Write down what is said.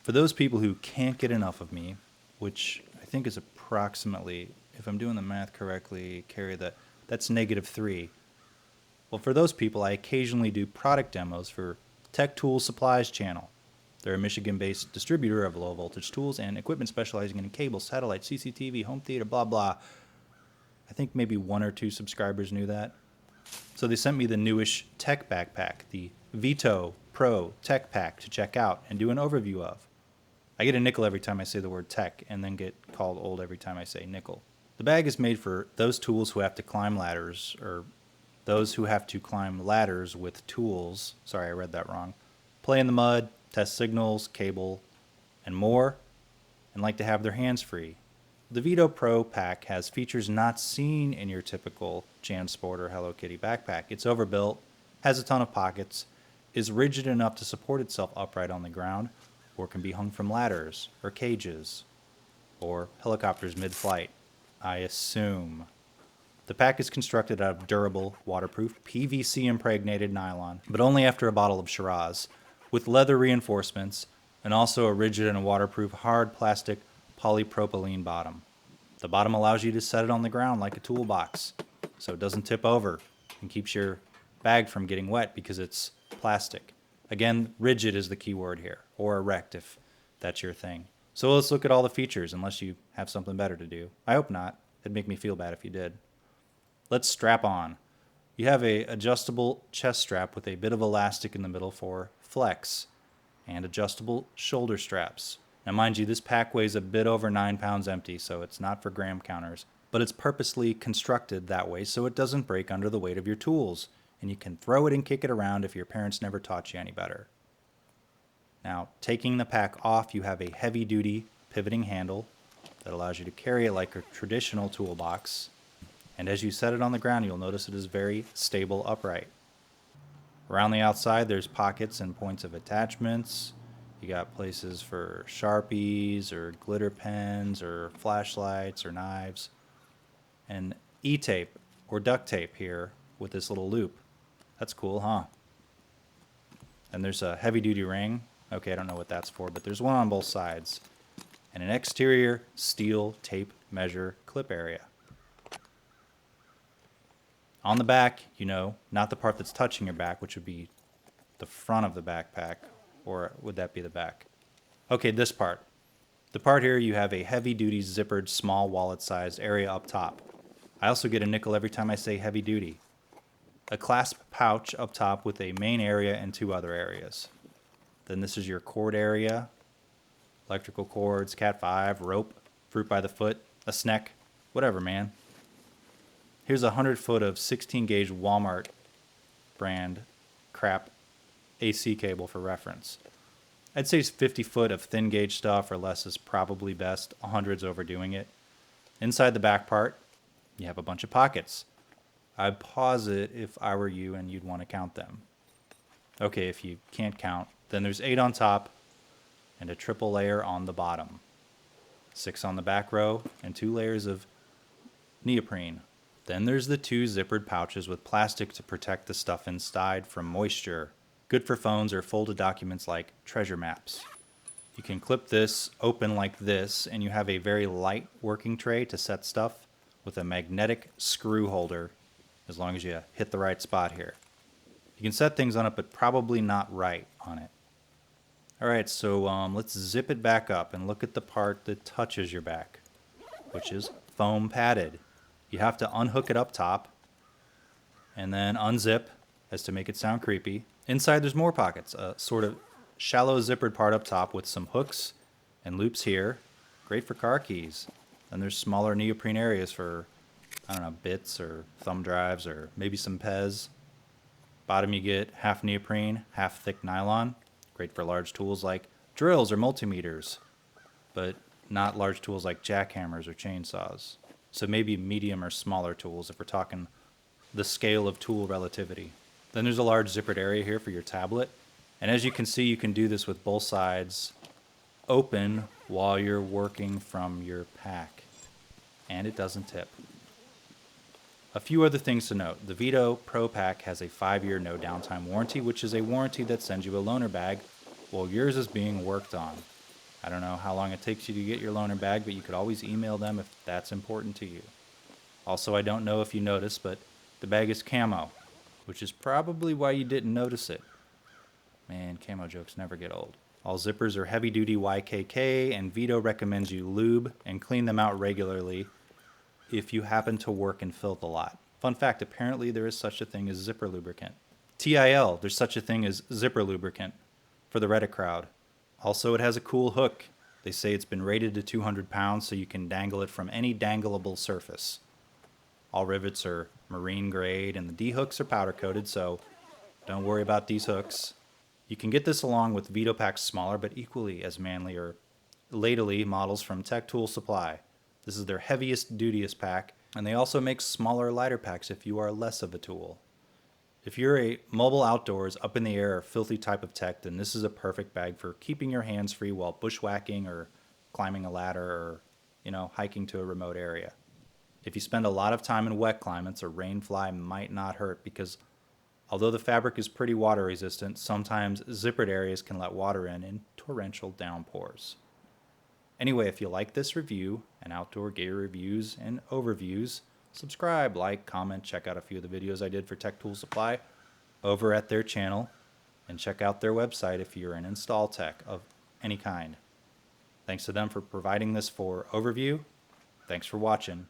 For those people who can't get enough of me, which I think is approximately, if I'm doing the math correctly, that's -3. Well, for those people, I occasionally do product demos for Tech Tool Supplies channel. They're a Michigan-based distributor of low-voltage tools and equipment specializing in cable, satellite, CCTV, home theater, blah, blah. I think maybe 1 or 2 subscribers knew that. So they sent me the newish tech backpack, the Veto Pro Tech Pack, to check out and do an overview of. I get a nickel every time I say the word tech and then get called old every time I say nickel. The bag is made for those tools who have to climb ladders, or those who have to climb ladders with tools. Sorry, I read that wrong. Play in the mud, test signals, cable, and more, and like to have their hands free. The Veto Pro Pack has features not seen in your typical JanSport or Hello Kitty backpack. It's overbuilt, has a ton of pockets, is rigid enough to support itself upright on the ground, or can be hung from ladders, or cages, or helicopters mid-flight, I assume. The pack is constructed out of durable, waterproof, PVC-impregnated nylon, but only after a bottle of Shiraz, with leather reinforcements, and also a rigid and waterproof hard plastic polypropylene bottom. The bottom allows you to set it on the ground like a toolbox, so it doesn't tip over and keeps your bag from getting wet because it's plastic. Again, rigid is the key word here, or erect if that's your thing. So let's look at all the features, unless you have something better to do. I hope not. It'd make me feel bad if you did. Let's strap on. You have a adjustable chest strap with a bit of elastic in the middle for flex, and adjustable shoulder straps. Now mind you, this pack weighs a bit over 9 pounds empty, so it's not for gram counters, but it's purposely constructed that way so it doesn't break under the weight of your tools, and you can throw it and kick it around if your parents never taught you any better. Now, taking the pack off, you have a heavy-duty pivoting handle that allows you to carry it like a traditional toolbox, and as you set it on the ground, you'll notice it is very stable upright. Around the outside, there's pockets and points of attachments. You got places for Sharpies or glitter pens or flashlights or knives. And E-tape or duct tape here with this little loop. That's cool, huh? And there's a heavy-duty ring. Okay, I don't know what that's for, but there's one on both sides. And an exterior steel tape measure clip area. On the back, not the part that's touching your back, which would be the front of the backpack, or would that be the back? Okay, this part. The part here, you have a heavy-duty zippered small wallet-sized area up top. I also get a nickel every time I say heavy-duty. A clasp pouch up top with a main area and 2 other areas. Then this is your cord area, electrical cords, Cat 5, rope, fruit by the foot, a snack, whatever, man. Here's 100 foot of 16 gauge Walmart brand crap AC cable for reference. I'd say 50 foot of thin gauge stuff or less is probably best. 100's overdoing it. Inside the back part, you have a bunch of pockets. I'd pause it if I were you and you'd want to count them. Okay, if you can't count, then there's 8 on top and a triple layer on the bottom. 6 on the back row and 2 layers of neoprene. Then there's the 2 zippered pouches with plastic to protect the stuff inside from moisture. Good for phones or folded documents like treasure maps. You can clip this open like this, and you have a very light working tray to set stuff with a magnetic screw holder, as long as you hit the right spot here. You can set things on it, but probably not right on it. Alright, so let's zip it back up and look at the part that touches your back, which is foam padded. You have to unhook it up top, and then unzip, as to make it sound creepy. Inside there's more pockets, a sort of shallow zippered part up top with some hooks and loops here. Great for car keys. Then there's smaller neoprene areas for, bits or thumb drives or maybe some Pez. Bottom you get half neoprene, half thick nylon. Great for large tools like drills or multimeters, but not large tools like jackhammers or chainsaws. So maybe medium or smaller tools if we're talking the scale of tool relativity. Then there's a large zippered area here for your tablet. And as you can see, you can do this with both sides open while you're working from your pack. And it doesn't tip. A few other things to note. The Veto Pro Pack has a 5-year no downtime warranty, which is a warranty that sends you a loaner bag while yours is being worked on. I don't know how long it takes you to get your loaner bag, but you could always email them if that's important to you. Also, I don't know if you noticed, but the bag is camo, which is probably why you didn't notice it. Man, camo jokes never get old. All zippers are heavy-duty YKK, and Veto recommends you lube and clean them out regularly if you happen to work in filth a lot. Fun fact, apparently there is such a thing as zipper lubricant. TIL, there's such a thing as zipper lubricant for the Reddit crowd. Also, it has a cool hook. They say it's been rated to 200 pounds so you can dangle it from any dangleable surface. All rivets are marine grade and the D-hooks are powder coated, so don't worry about these hooks. You can get this along with Veto Pack's smaller but equally as manly or ladily models from Tech Tool Supply. This is their heaviest, dutiest pack, and they also make smaller, lighter packs if you are less of a tool. If you're a mobile outdoors, up in the air, or filthy type of tech, then this is a perfect bag for keeping your hands free while bushwhacking or climbing a ladder or, hiking to a remote area. If you spend a lot of time in wet climates, a rain fly might not hurt because although the fabric is pretty water resistant, sometimes zippered areas can let water in torrential downpours. Anyway, if you like this review and outdoor gear reviews and overviews, subscribe, like, comment, check out a few of the videos I did for Tech Tool Supply over at their channel, and check out their website if you're an install tech of any kind. Thanks to them for providing this for overview. Thanks for watching.